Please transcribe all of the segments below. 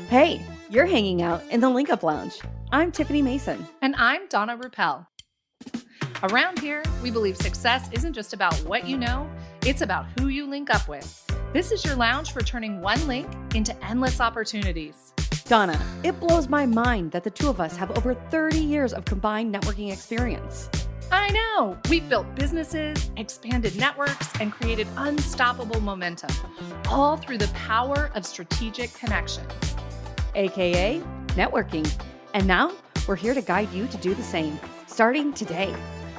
Hey, you're hanging out in the Link Up Lounge. I'm Tiffany Mason. And I'm Donna Ruppel. Around here, we believe success isn't just about what you know, it's about who you link up with. This is your lounge for turning one link into endless opportunities. Donna, it blows my mind that the two of us have over 30 years of combined networking experience. I know! We've built businesses, expanded networks, and created unstoppable momentum, all through the power of strategic connections. AKA networking. And now we're here to guide you to do the same, starting today.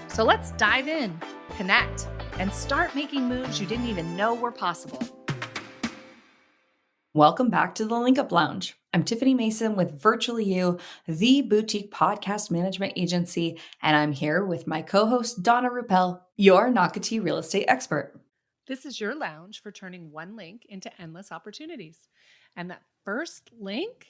So let's dive in, connect, and start making moves you didn't even know were possible. Welcome back to the Link Up Lounge. I'm Tiffany Mason with Virtually You, the boutique podcast management agency, and I'm here with my co-host Donna Ruppel, your Nocatee real estate expert. This is your lounge for turning one link into endless opportunities. And that first link,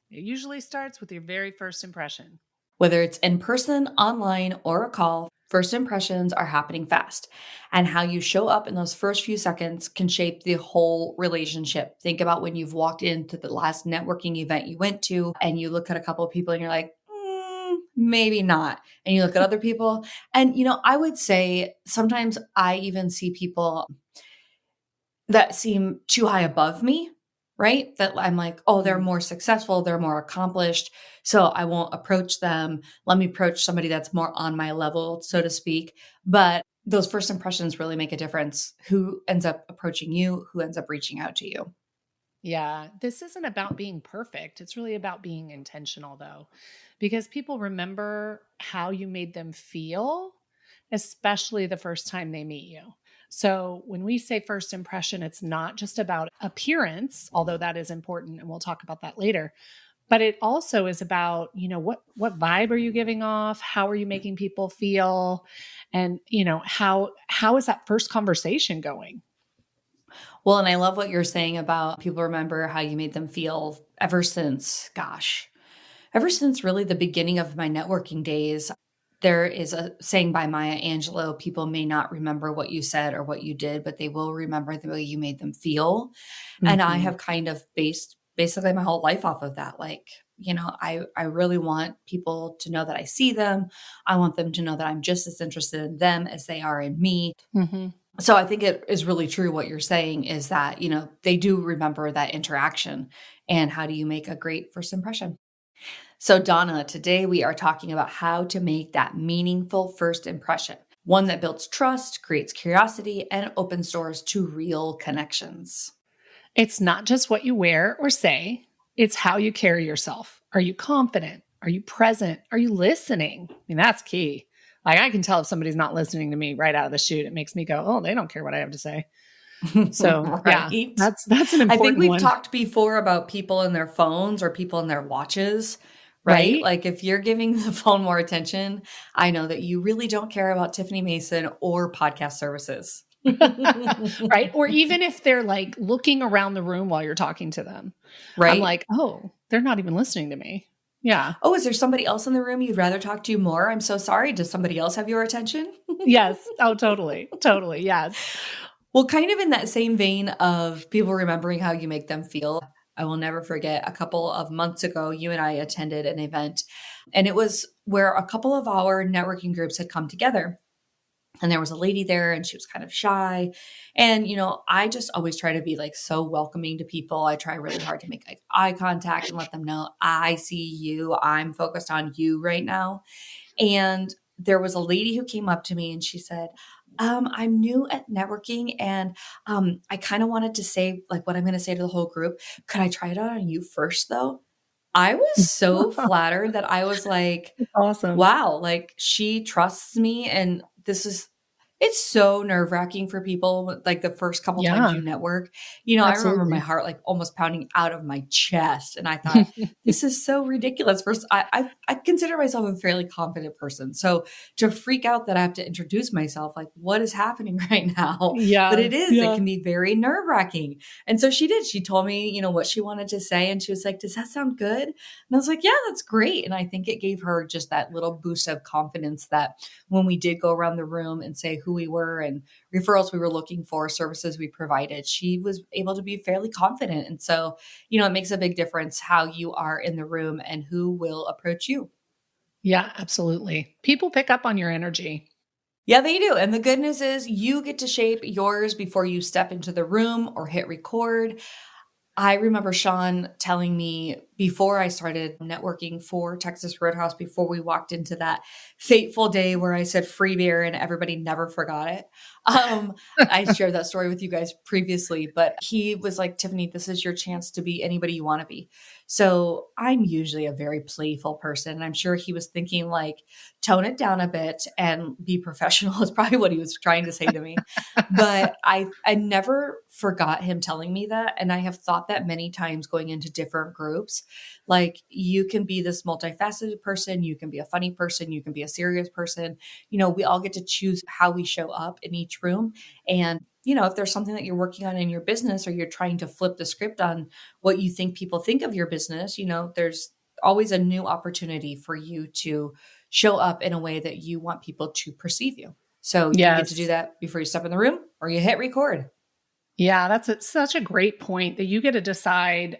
it usually starts with your very first impression. Whether it's in person, online, or a call, first impressions are happening fast. And how you show up in those first few seconds can shape the whole relationship. Think about when you've walked into the last networking event you went to and you look at a couple of people and you're like, maybe not. And you look at other people. And, I would say sometimes I even see people that seem too high above me, right? That I'm like, oh, they're more successful, they're more accomplished, so I won't approach them. Let me approach somebody that's more on my level, so to speak. But those first impressions really make a difference. Who ends up approaching you? Who ends up reaching out to you? Yeah, this isn't about being perfect. It's really about being intentional, though, because people remember how you made them feel, especially the first time they meet you. So when we say first impression, it's not just about appearance, although that is important, and we'll talk about that later. But it also is about, what vibe are you giving off? How are you making people feel? And, how is that first conversation going? Well, and I love what you're saying about people remember how you made them feel ever since really the beginning of my networking days. There is a saying by Maya Angelou, people may not remember what you said or what you did, but they will remember the way you made them feel. Mm-hmm. And I have kind of based basically my whole life off of that. Like, I really want people to know that I see them. I want them to know that I'm just as interested in them as they are in me. Mm-hmm. So I think it is really true what you're saying is that, they do remember that interaction. And how do you make a great first impression? So Donna, today we are talking about how to make that meaningful first impression, one that builds trust, creates curiosity, and opens doors to real connections. It's not just what you wear or say, it's how you carry yourself. Are you confident? Are you present? Are you listening? I mean, that's key. Like, I can tell if somebody's not listening to me right out of the chute. It makes me go, oh, they don't care what I have to say. So right. Yeah, that's an important one. I think we've talked before about people in their phones or people in their watches, right? Like if you're giving the phone more attention, I know that you really don't care about Tiffany Mason or podcast services. Right. Or even if they're like looking around the room while you're talking to them, right? I'm like, oh, they're not even listening to me. Yeah. Oh, is there somebody else in the room you'd rather talk to more? I'm so sorry. Does somebody else have your attention? Yes. Oh, totally. Totally. Yes. Well, kind of in that same vein of people remembering how you make them feel, I will never forget a couple of months ago, you and I attended an event, and it was where a couple of our networking groups had come together. And there was a lady there and she was kind of shy. And, I just always try to be like so welcoming to people. I try really hard to make like eye contact and let them know I see you. I'm focused on you right now. And there was a lady who came up to me and she said, I'm new at networking and I kind of wanted to say like what I'm going to say to the whole group. Could I try it out on you first though? I was so flattered that I was like, awesome. Wow, like she trusts me. And it's so nerve wracking for people. Like the first couple times you network, Absolutely. I remember my heart like almost pounding out of my chest. And I thought, this is so ridiculous. First, I consider myself a fairly confident person. So to freak out that I have to introduce myself, like what is happening right now? Yeah. But it can be very nerve wracking. And so she did. She told me, what she wanted to say. And she was like, does that sound good? And I was like, yeah, that's great. And I think it gave her just that little boost of confidence that when we did go around the room and say who we were and referrals we were looking for, services we provided, she was able to be fairly confident. And so, it makes a big difference how you are in the room and who will approach you. Yeah, absolutely. People pick up on your energy. Yeah, they do. And the good news is you get to shape yours before you step into the room or hit record. I remember Sean telling me before I started networking for Texas Roadhouse, before we walked into that fateful day where I said free beer and everybody never forgot it. I shared that story with you guys previously, but he was like, Tiffany, this is your chance to be anybody you want to be. So I'm usually a very playful person. And I'm sure he was thinking like, tone it down a bit and be professional is probably what he was trying to say to me. But I never forgot him telling me that. And I have thought that many times going into different groups. Like you can be this multifaceted person, you can be a funny person, you can be a serious person. We all get to choose how we show up in each room. And, if there's something that you're working on in your business or you're trying to flip the script on what you think people think of your business, there's always a new opportunity for you to show up in a way that you want people to perceive you. So you get to do that before you step in the room or you hit record. Yeah, that's such a great point that you get to decide,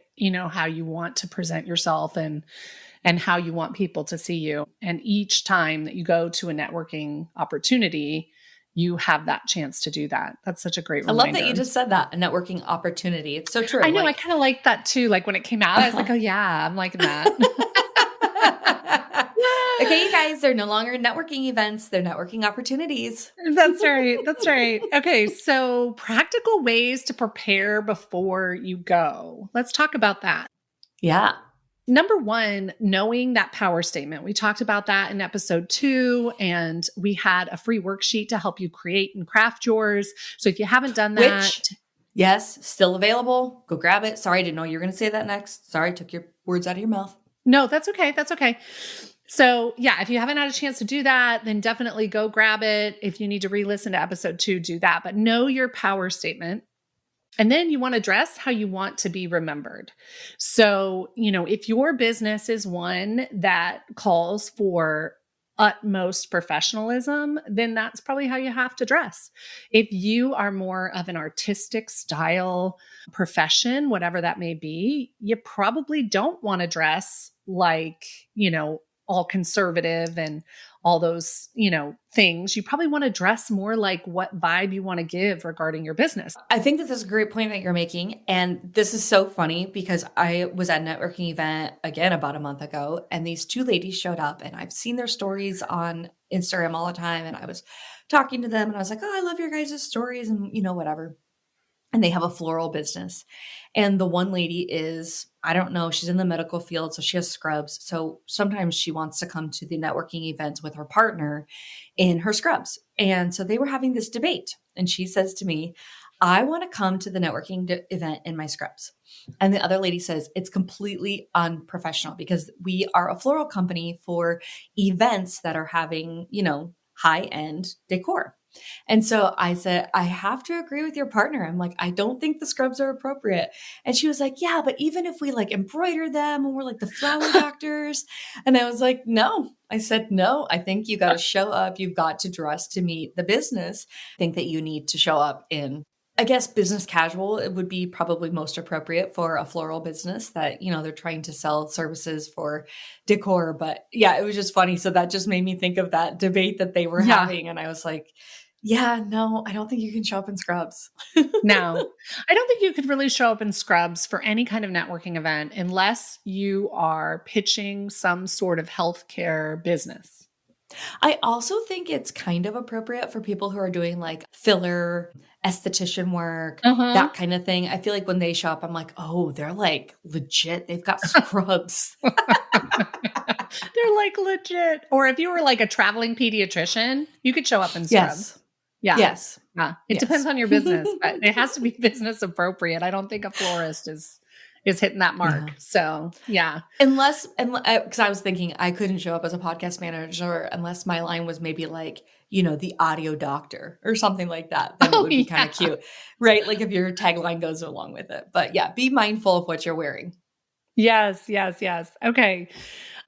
how you want to present yourself and how you want people to see you. And each time that you go to a networking opportunity, you have that chance to do that. That's such a great reminder. I love that you just said that, a networking opportunity. It's so true. I know. I kind of like that too. Like when it came out, I was like, oh yeah, I'm liking that. Okay, you guys, they're no longer networking events. They're networking opportunities. That's right. That's right. Okay. So practical ways to prepare before you go. Let's talk about that. Yeah. Number one, knowing that power statement. We talked about that in episode 2, and we had a free worksheet to help you create and craft yours. So if you haven't done that. Yes, still available. Go grab it. Sorry, I didn't know you were going to say that next. Sorry, I took your words out of your mouth. No, that's okay. That's okay. So yeah, if you haven't had a chance to do that, then definitely go grab it. If you need to re-listen to episode 2, do that. But know your power statement. And then you want to dress how you want to be remembered. So, if your business is one that calls for utmost professionalism, then that's probably how you have to dress. If you are more of an artistic style profession, whatever that may be, you probably don't want to dress like, all conservative and all those, things. You probably want to dress more like what vibe you want to give regarding your business. I think that this is a great point that you're making. And this is so funny because I was at a networking event again about a month ago, and these 2 ladies showed up, and I've seen their stories on Instagram all the time. And I was talking to them and I was like, oh, I love your guys' stories and, whatever. And they have a floral business. And the one lady is, I don't know, she's in the medical field, so she has scrubs. So sometimes she wants to come to the networking events with her partner in her scrubs. And so they were having this debate. And she says to me, I want to come to the networking event in my scrubs. And the other lady says, it's completely unprofessional because we are a floral company for events that are having, high-end decor. And so I said, I have to agree with your partner. I'm like, I don't think the scrubs are appropriate. And she was like, yeah, but even if we like embroider them and we're like the flower doctors. And I was like, no, I said, no, I think you got to show up. You've got to dress to meet the business. I think that you need to show up in, I guess, business casual. It would be probably most appropriate for a floral business that, they're trying to sell services for decor. But yeah, it was just funny. So that just made me think of that debate that they were having. And I was like, yeah, no, I don't think you can show up in scrubs. No, I don't think you could really show up in scrubs for any kind of networking event unless you are pitching some sort of healthcare business. I also think it's kind of appropriate for people who are doing like filler, esthetician work, that kind of thing. I feel like when they show up, I'm like, oh, they're like legit. They've got scrubs. They're like legit. Or if you were like a traveling pediatrician, you could show up in scrubs. Yes. Yeah. Yes. Yeah. It depends on your business, but it has to be business appropriate. I don't think a florist is hitting that mark. Yeah. So yeah. Unless, because I was thinking I couldn't show up as a podcast manager unless my line was maybe like, the audio doctor or something like that. Then it would be kind of cute, right? Like if your tagline goes along with it. But yeah, be mindful of what you're wearing. Yes, yes, yes. Okay.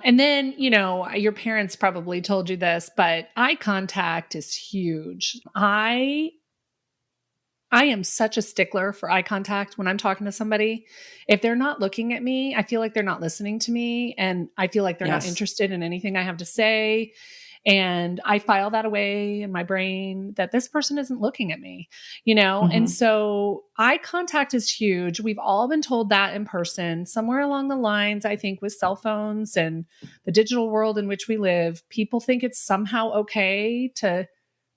And then, your parents probably told you this, but eye contact is huge. I am such a stickler for eye contact when I'm talking to somebody. If they're not looking at me, I feel like they're not listening to me, and I feel like they're not Yes. interested in anything I have to say. And I file that away in my brain that this person isn't looking at me, And Hmm. so eye contact is huge. We've all been told that in person. Somewhere along the lines, I think with cell phones and the digital world in which we live, people think it's somehow okay to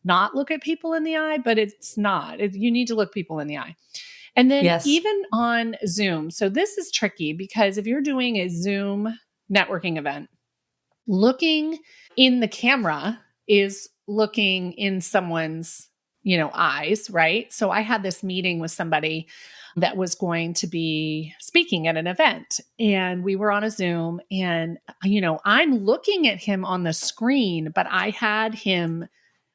not look at people in the eye, but it's not. You need to look people in the eye. And then Yes. even on Zoom. So this is tricky because if you're doing a Zoom networking event, looking in the camera is looking in someone's, eyes, right? So I had this meeting with somebody that was going to be speaking at an event, and we were on a Zoom, and I'm looking at him on the screen, but I had him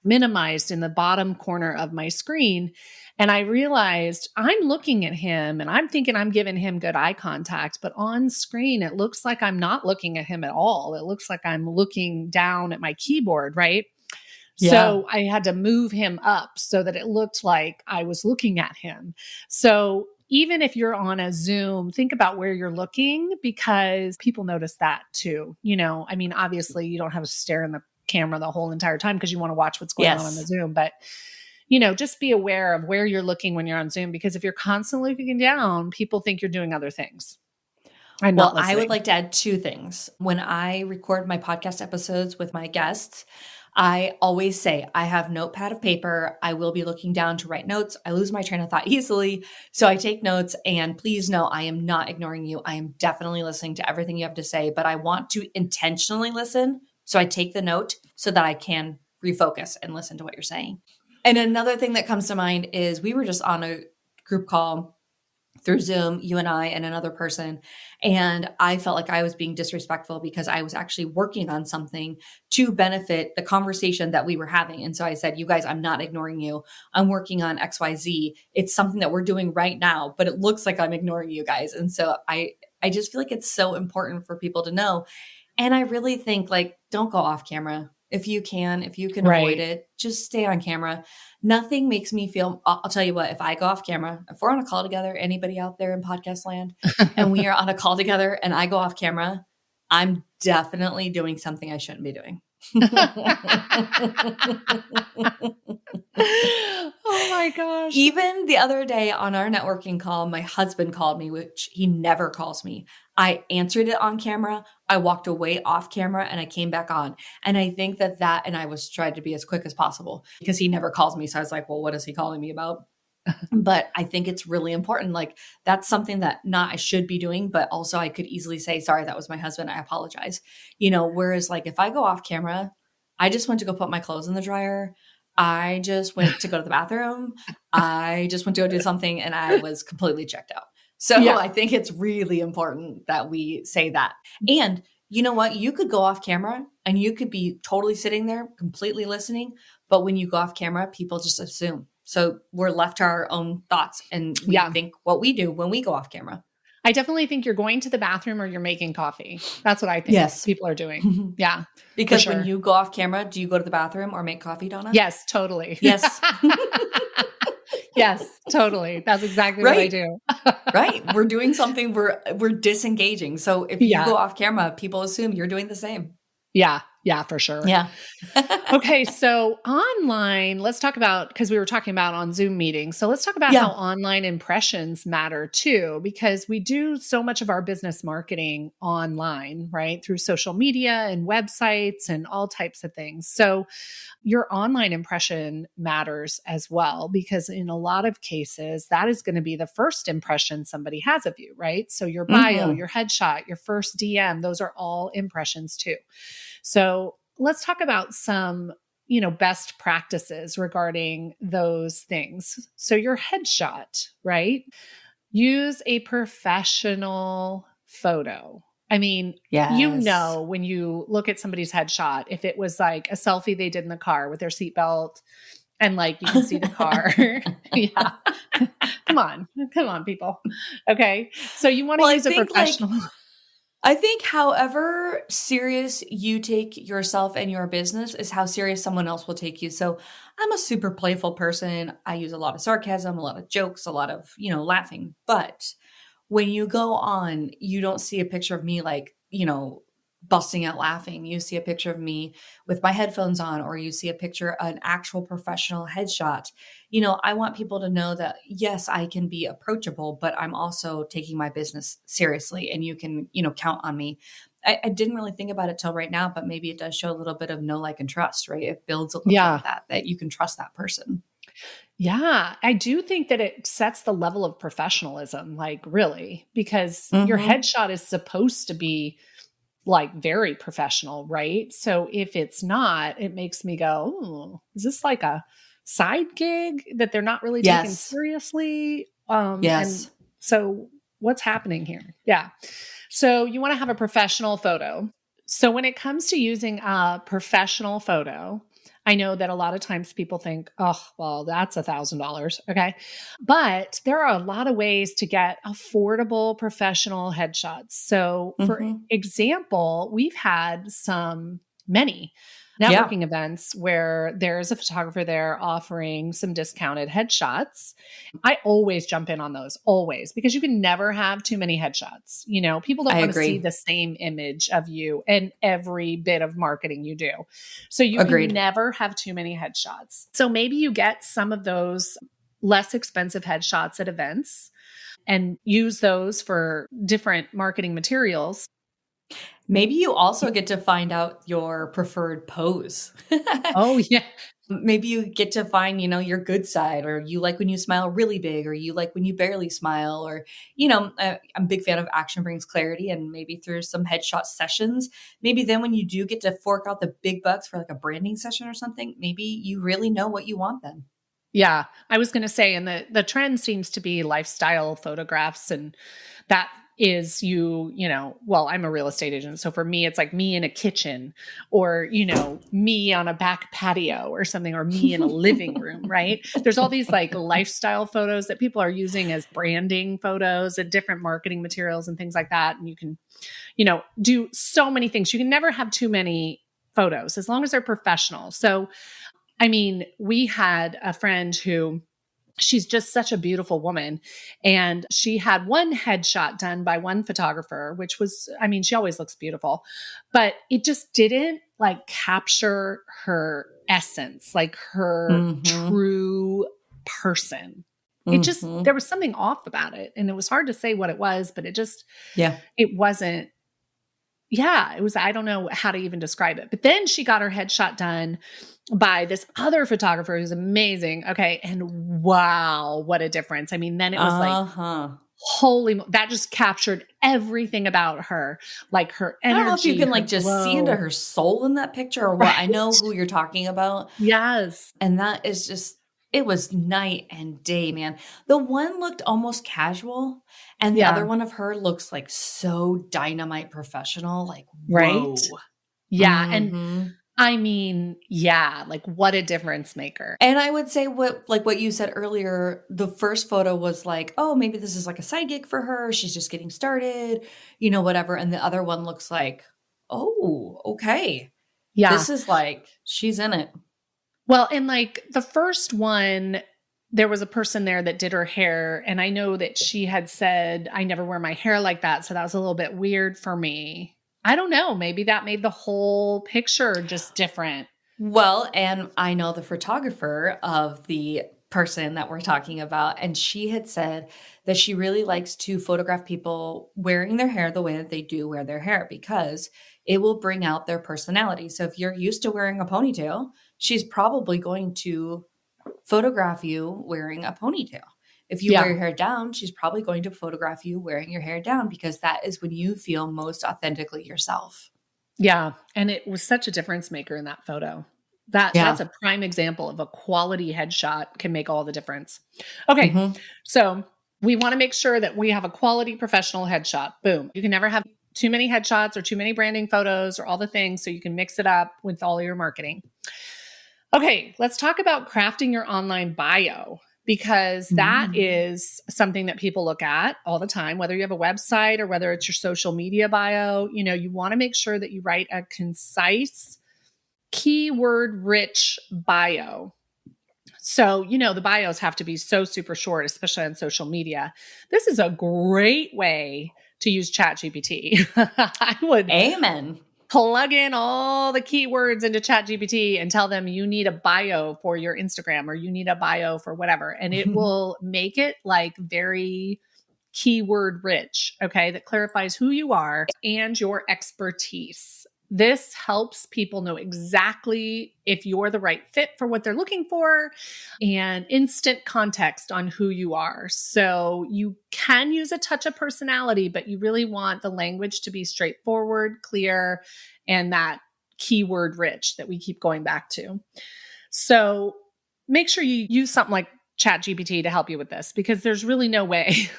minimized in the bottom corner of my screen. And I realized I'm looking at him and I'm thinking I'm giving him good eye contact, but on screen, it looks like I'm not looking at him at all. It looks like I'm looking down at my keyboard, right? Yeah. So I had to move him up so that it looked like I was looking at him. So even if you're on a Zoom, think about where you're looking because people notice that too. I mean, obviously you don't have to stare in the camera the whole entire time because you want to watch what's going on the Yes. Zoom, but just be aware of where you're looking when you're on Zoom because if you're constantly looking down, people think you're doing other things and not Well, I would listening. like to add two things. When I record my podcast episodes with my guests, I always say I have notepad of paper. I will be looking down to write notes. I lose my train of thought easily. So I take notes, and please know I am not ignoring you. I am definitely listening to everything you have to say, but I want to intentionally listen. So I take the note so that I can refocus and listen to what you're saying. And another thing that comes to mind is we were just on a group call through Zoom, you and I and another person. And I felt like I was being disrespectful because I was actually working on something to benefit the conversation that we were having. And so I said, you guys, I'm not ignoring you. I'm working on XYZ. It's something that we're doing right now, but it looks like I'm ignoring you guys. And so I just feel like it's so important for people to know. And I really think like, don't go off camera. If you can avoid Right. it, just stay on camera. Nothing makes me feel, I'll tell you what, if I go off camera, if we're on a call together, anybody out there in podcast land, and we are on a call together and I go off camera, I'm definitely doing something I shouldn't be doing. Oh my gosh. Even the other day on our networking call, my husband called me, which he never calls me. I answered it on camera. I walked away off camera and I came back on. And I think and I was trying to be as quick as possible because he never calls me. So I was like, well, what is he calling me about? But I think it's really important. Like that's something that not I should be doing, but also I could easily say, sorry, that was my husband. I apologize. Whereas like if I go off camera, I just went to go put my clothes in the dryer. I just went to go to the bathroom. I just went to go do something and I was completely checked out. So Yeah. I think it's really important that we say that. And you know what? You could go off camera and you could be totally sitting there completely listening. But when you go off camera, people just assume. So we're left to our own thoughts and we Yeah. think what we do when we go off camera. I definitely think you're going to the bathroom or you're making coffee. That's what I think Yes. people are doing. Yeah. Because sure. when you go off camera, do you go to the bathroom or make coffee, Donna? Yes, totally. Yes. Yes, totally. That's exactly what I do. Right. We're doing something, we're disengaging. So if you go off camera, people assume you're doing the same. Yeah. Yeah, for sure. Yeah. Okay. So online, let's talk about, because we were talking about on Zoom meetings. So let's talk about how online impressions matter too, because we do so much of our business marketing online, right? Through social media and websites and all types of things. So your online impression matters as well, because in a lot of cases, that is going to be the first impression somebody has of you, right? So your bio, your headshot, your first DM, those are all impressions too. So let's talk about some, best practices regarding those things. So your headshot, right? Use a professional photo. I mean, Yes. when you look at somebody's headshot, if it was like a selfie they did in the car with their seatbelt and like you can see the car. Yeah. Come on, people. Okay. So you want to use a professional. I think however serious you take yourself and your business is how serious someone else will take you. So I'm a super playful person. I use a lot of sarcasm, a lot of jokes, a lot of, laughing. But when you go on, you don't see a picture of me like, busting out laughing. You see a picture of me with my headphones on, or you see a picture, an actual professional headshot. I want people to know that, yes, I can be approachable, but I'm also taking my business seriously and you can, count on me. I didn't really think about it till right now, but maybe it does show a little bit of know, like, and trust, right? It builds a little bit Yeah. of that you can trust that person. Yeah, I do think that it sets the level of professionalism, like really, because your Mm-hmm. headshot is supposed to be like very professional, right? So if it's not, it makes me go, "Ooh, is this like a side gig that they're not really taking Yes. seriously?" And Yes. so what's happening here? Yeah. So you want to have a professional photo. So when it comes to using a professional photo, I know that a lot of times people think, oh, well, that's $1,000. Okay. But there are a lot of ways to get affordable professional headshots. So, for Mm-hmm. example, we've had many Yeah, networking events where there's a photographer there offering some discounted headshots. I always jump in on those, always, because you can never have too many headshots. People I don't want to see agree. the same image of you in every bit of marketing you do. So you can Agreed. never have too many headshots. So maybe you get some of those less expensive headshots at events and use those for different marketing materials. Maybe you also get to find out your preferred pose. Oh, yeah. Maybe you get to find, your good side, or you like when you smile really big, or you like when you barely smile, or, I'm a big fan of action brings clarity, and maybe through some headshot sessions, maybe then when you do get to fork out the big bucks for like a branding session or something, maybe you really know what you want then. Yeah, I was going to say, and the trend seems to be lifestyle photographs, and that is well, I'm a real estate agent, so for me, it's like me in a kitchen, or me on a back patio or something, or me in a living room. Right? There's all these like lifestyle photos that people are using as branding photos and different marketing materials and things like that, and you can, do so many things. You can never have too many photos as long as they're professional. So I mean, we had a friend who she's just such a beautiful woman. And she had one headshot done by one photographer, which was, I mean, she always looks beautiful, but it just didn't like capture her essence, like her Mm-hmm. true person. Mm-hmm. There was something off about it. And it was hard to say what it was, but Yeah. it wasn't, yeah, it was, I don't know how to even describe it. But then she got her headshot done by this other photographer who's amazing. Okay. And wow, what a difference. I mean, then it was like, Uh-huh. that just captured everything about her, like her I don't know if you energy, can her like just see into glow. her soul in that picture or what. I Right. know who you're talking about. Yes. And that is just, it was night and day, man. The one looked almost casual, and the other Yeah. one of her looks like so dynamite professional. Like, Right. whoa. Yeah. And Hmm. I mean, yeah, like what a difference maker. And I would say what you said earlier, the first photo was like, oh, maybe this is like a side gig for her. She's just getting started, whatever. And the other one looks like, oh, okay. Yeah. This is like, she's in it. Well, and like the first one, there was a person there that did her hair. And I know that she had said, I never wear my hair like that. So that was a little bit weird for me. I don't know. Maybe that made the whole picture just different. Well, and I know the photographer of the person that we're talking about, and she had said that she really likes to photograph people wearing their hair the way that they do wear their hair because it will bring out their personality. So if you're used to wearing a ponytail, she's probably going to photograph you wearing a ponytail. If you wear Yeah. your hair down, she's probably going to photograph you wearing your hair down because that is when you feel most authentically yourself. Yeah. And it was such a difference maker in that photo. That's Yeah. a prime example of a quality headshot can make all the difference. Okay. Hmm. So we want to make sure that we have a quality professional headshot. Boom. You can never have too many headshots or too many branding photos or all the things. So you can mix it up with all your marketing. Okay. Let's talk about crafting your online bio because that is something that people look at all the time, whether you have a website or whether it's your social media bio. You want to make sure that you write a concise, keyword rich bio. So, the bios have to be so super short, especially on social media. This is a great way to use ChatGPT. I would Amen. Plug in all the keywords into ChatGPT and tell them you need a bio for your Instagram or you need a bio for whatever. And it will make it like very keyword rich, okay, that clarifies who you are and your expertise. This helps people know exactly if you're the right fit for what they're looking for and instant context on who you are. So you can use a touch of personality, but you really want the language to be straightforward, clear, and that keyword rich that we keep going back to. So make sure you use something like ChatGPT to help you with this, because there's really no way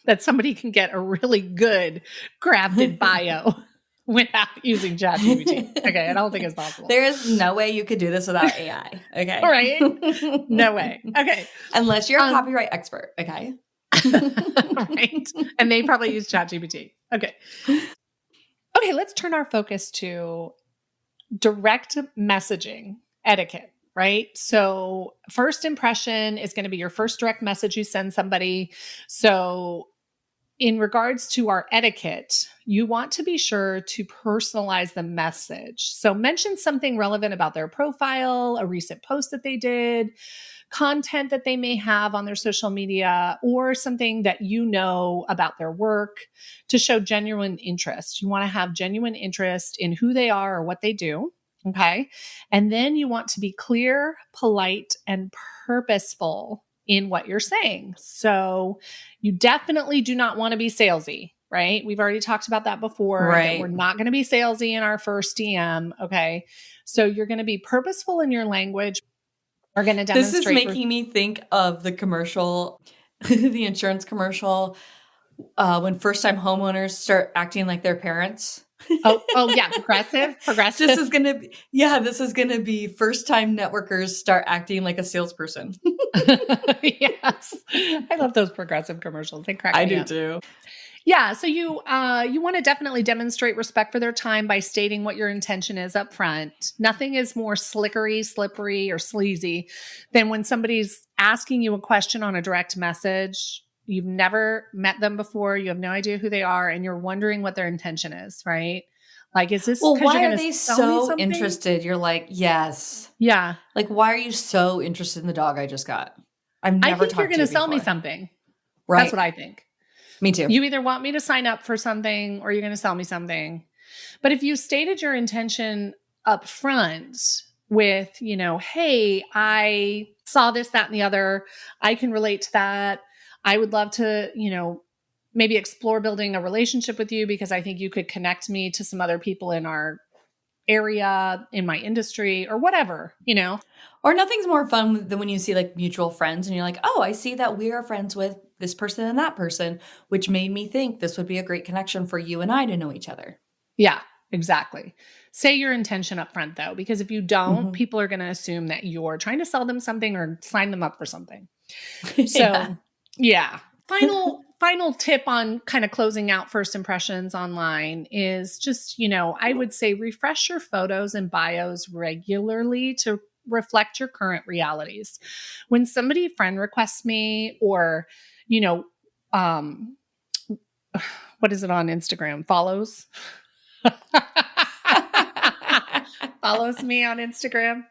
that somebody can get a really good crafted bio without using ChatGPT. Okay, I don't think it's possible. There is no way you could do this without AI. Okay. All right. No way. Okay. Unless you're a copyright expert. Okay. Right. And they probably use ChatGPT. Okay. Okay, let's turn our focus to direct messaging etiquette, right? So first impression is going to be your first direct message you send somebody. So in regards to our etiquette, you want to be sure to personalize the message. So mention something relevant about their profile, a recent post that they did, content that they may have on their social media, or something that you know about their work to show genuine interest. You want to have genuine interest in who they are or what they do. Okay. And then you want to be clear, polite, and purposeful in what you're saying. So you definitely do not want to be salesy, right? We've already talked about that before. Right. That we're not going to be salesy in our first DM. Okay. So you're going to be purposeful in your language. We're going to demonstrate. This is making me think of the commercial, the insurance commercial, when first-time homeowners start acting like their parents. Oh yeah, progressive. This is gonna be first-time networkers start acting like a salesperson. Yes, I love those progressive commercials. They crack me up. I do too. Yeah, so you want to definitely demonstrate respect for their time by stating what your intention is up front. Nothing is more slickery, slippery, or sleazy than when somebody's asking you a question on a direct message. You've never met them before. You have no idea who they are, and you're wondering what their intention is, right? Like, is this why are they so interested? You're like, yes. Yeah. Like, why are you so interested in the dog I just got? I think you're going to sell me something. Right. That's what I think. Me too. You either want me to sign up for something or you're going to sell me something. But if you stated your intention up front with, hey, I saw this, that, and the other, I can relate to that. I would love to, maybe explore building a relationship with you because I think you could connect me to some other people in our area, in my industry, or whatever, Or nothing's more fun than when you see like mutual friends and you're like, oh, I see that we are friends with this person and that person, which made me think this would be a great connection for you and I to know each other. Yeah, exactly. Say your intention up front though, because if you don't, people are going to assume that you're trying to sell them something or sign them up for something. So yeah. Final tip on kind of closing out first impressions online is just, I would say refresh your photos and bios regularly to reflect your current realities. When somebody friend requests me or, what is it on Instagram? Follows me on Instagram.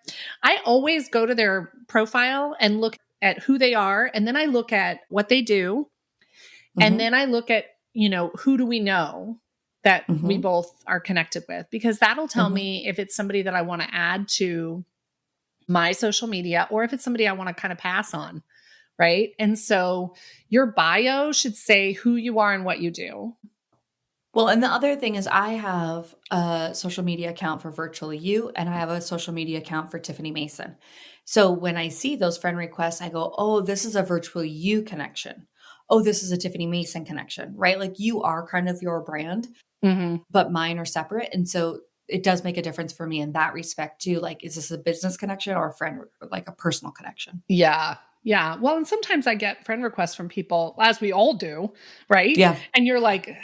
I always go to their profile and look at who they are. And then I look at what they do. And then I look at, who do we know that we both are connected with? Because that'll tell me if it's somebody that I want to add to my social media or if it's somebody I want to kind of pass on. Right. And so your bio should say who you are and what you do. Well, and the other thing is I have a social media account for Virtually You and I have a social media account for Tiffany Mason. So when I see those friend requests, I go, oh, this is a Virtually You connection. Oh, this is a Tiffany Mason connection, right? Like you are kind of your brand, but mine are separate. And so it does make a difference for me in that respect too. Like, is this a business connection or a friend, like a personal connection? Yeah. Yeah. Well, and sometimes I get friend requests from people, as we all do, right? Yeah. And you're like,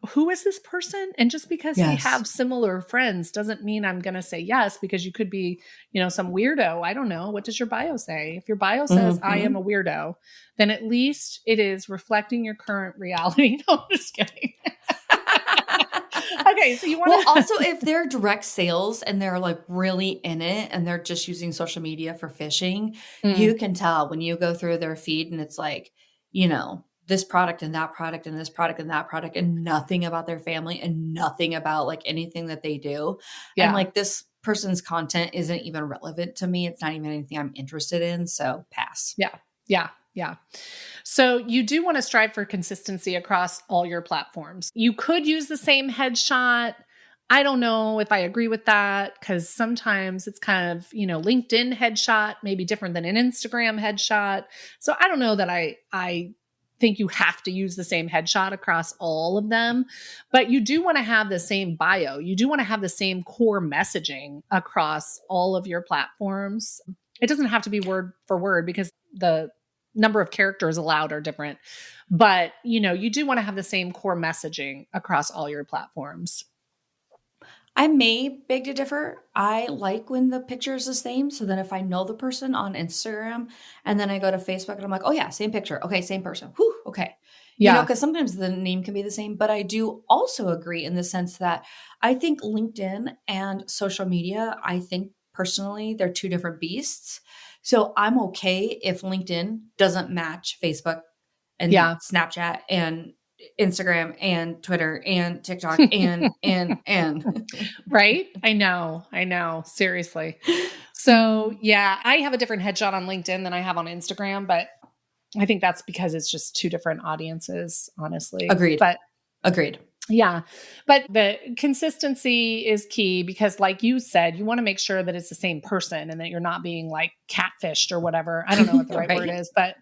who is this person? And just because we Yes. have similar friends doesn't mean I'm going to say yes, because you could be, some weirdo. I don't know. What does your bio say? If your bio says I am Mhm. a weirdo, then at least it is reflecting your current reality. No, I'm just kidding. Okay. So you want Well, to, also, if they're direct sales and they're like really in it and they're just using social media for fishing, you can tell when you go through their feed and it's like, this product and that product and this product and that product and nothing about their family and nothing about like anything that they do. I'm yeah. like, this person's content isn't even relevant to me. It's not even anything I'm interested in. So pass. Yeah. Yeah. Yeah. So you do want to strive for consistency across all your platforms. You could use the same headshot. I don't know if I agree with that, because sometimes it's kind of, LinkedIn headshot may be different than an Instagram headshot. So I don't know that I think you have to use the same headshot across all of them, but you do want to have the same bio. You do want to have the same core messaging across all of your platforms. It doesn't have to be word for word, because the number of characters allowed are different, but you do want to have the same core messaging across all your platforms. I may beg to differ. I like when the picture is the same. So then if I know the person on Instagram and then I go to Facebook and I'm like, oh yeah, same picture. Okay, same person. Whew, okay. Yeah. Because sometimes the name can be the same, but I do also agree in the sense that I think LinkedIn and social media, I think personally, they're two different beasts. So I'm okay if LinkedIn doesn't match Facebook and Yeah. Snapchat and Instagram and Twitter and TikTok and. Right? I know. Seriously. So yeah, I have a different headshot on LinkedIn than I have on Instagram, but I think that's because it's just two different audiences, honestly. Agreed. But Agreed. yeah. But the consistency is key, because like you said, you want to make sure that it's the same person and that you're not being like catfished or whatever. I don't know what the right word is, but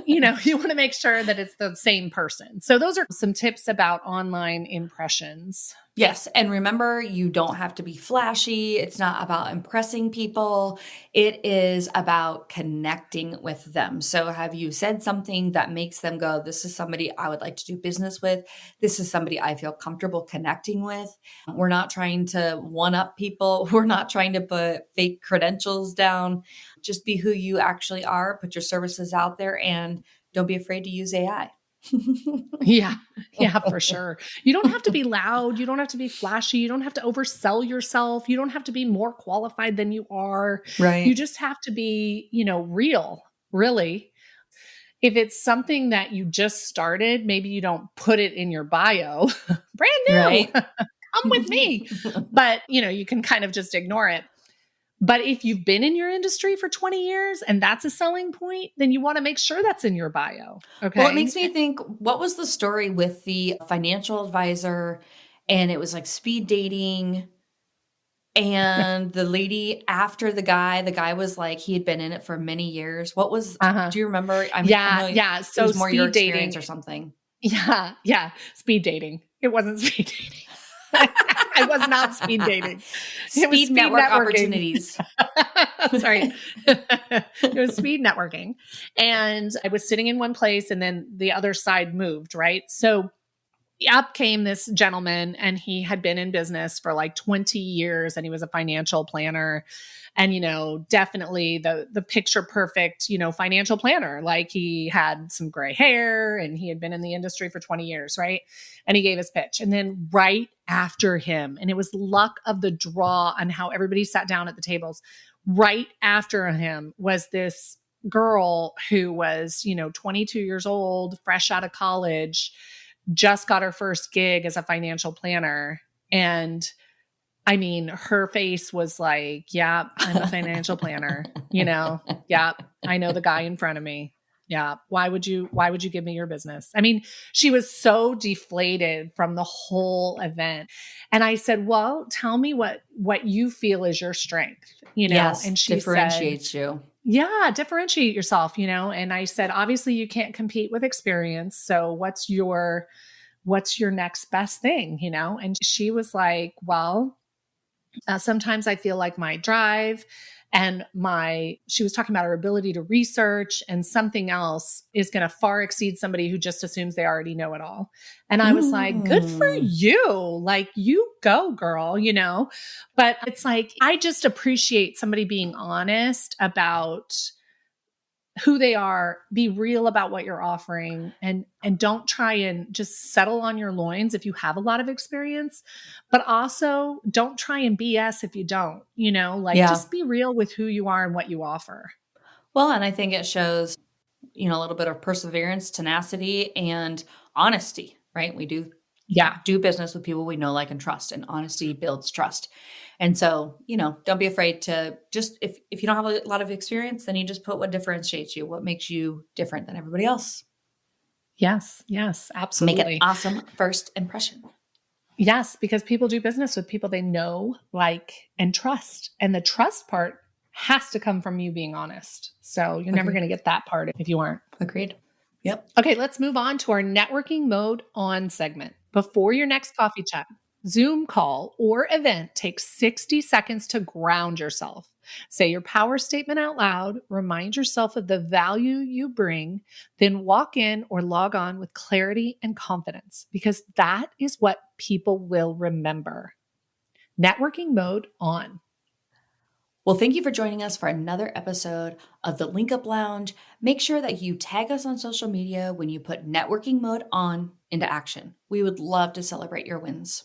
you want to make sure that it's the same person. So those are some tips about online impressions. Yes. And remember, you don't have to be flashy. It's not about impressing people. It is about connecting with them. So have you said something that makes them go, this is somebody I would like to do business with. This is somebody I feel comfortable connecting with. We're not trying to one up people. We're not trying to put fake credentials down. Just be who you actually are. Put your services out there and don't be afraid to use AI. Yeah. Yeah, for sure. You don't have to be loud. You don't have to be flashy. You don't have to oversell yourself. You don't have to be more qualified than you are. You Right. just have to be, real, really. If it's something that you just started, maybe you don't put it in your bio. Brand new. Right. Come with me. But, you can kind of just ignore it. But if you've been in your industry for 20 years and that's a selling point, then you want to make sure that's in your bio. Okay. Well, it makes me think, what was the story with the financial advisor? And it was like speed dating. And the lady after the guy was like, he had been in it for many years. Uh-huh. Do you remember? I Yeah. know Yeah. it So was more your speed experience dating. or something. Yeah. Yeah. Speed dating. It wasn't speed dating. I was not speed dating. It was Speed speed network networking. opportunities. Sorry. It was speed networking. And I was sitting in one place and then the other side moved, right? So up came this gentleman, and he had been in business for like 20 years and he was a financial planner, and definitely the picture perfect financial planner. Like, he had some gray hair and he had been in the industry for 20 years, right? And he gave his pitch, and then right after him, and it was luck of the draw on how everybody sat down at the tables, right after him was this girl who was 22 years old, fresh out of college, just got her first gig as a financial planner. And I mean, her face was like, yeah, I'm a financial planner, yeah, I know the guy in front of me. Yeah. Why would you give me your business? I mean, she was so deflated from the whole event. And I said, well, tell me what you feel is your strength, Yes, and she said, differentiates you. yeah, differentiate yourself, and I said, obviously you can't compete with experience. So what's your next best thing, And she was like, well, Sometimes I feel like my drive and she was talking about her ability to research and something else is going to far exceed somebody who just assumes they already know it all. And I was like, good for you. Like, you go, girl, but it's like, I just appreciate somebody being honest about who they are, be real about what you're offering, and don't try and just settle on your loins if you have a lot of experience, but also don't try and BS if you don't, just be real with who you are and what you offer. Well, and I think it shows, a little bit of perseverance, tenacity, and honesty, right? We do business with people we know, like, and trust, and honesty builds trust. And so, don't be afraid to just, if you don't have a lot of experience, then you just put what differentiates you, what makes you different than everybody else. Yes, absolutely. Make an awesome first impression. Yes, because people do business with people they know, like, and trust. And the trust part has to come from you being honest. So you're never going to get that part if you aren't. Agreed. Yep. Okay, let's move on to our networking mode on segment. Before your next coffee chat, Zoom call, or event, take 60 seconds to ground yourself. Say your power statement out loud, remind yourself of the value you bring, then walk in or log on with clarity and confidence, because that is what people will remember. Networking mode on. Well, thank you for joining us for another episode of the Link Up Lounge. Make sure that you tag us on social media when you put networking mode on into action. We would love to celebrate your wins.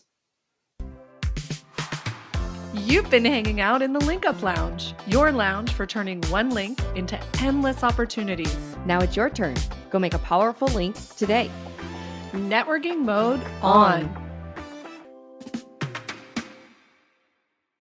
You've been hanging out in the Link Up Lounge, your lounge for turning one link into endless opportunities. Now it's your turn. Go make a powerful link today. Networking mode on.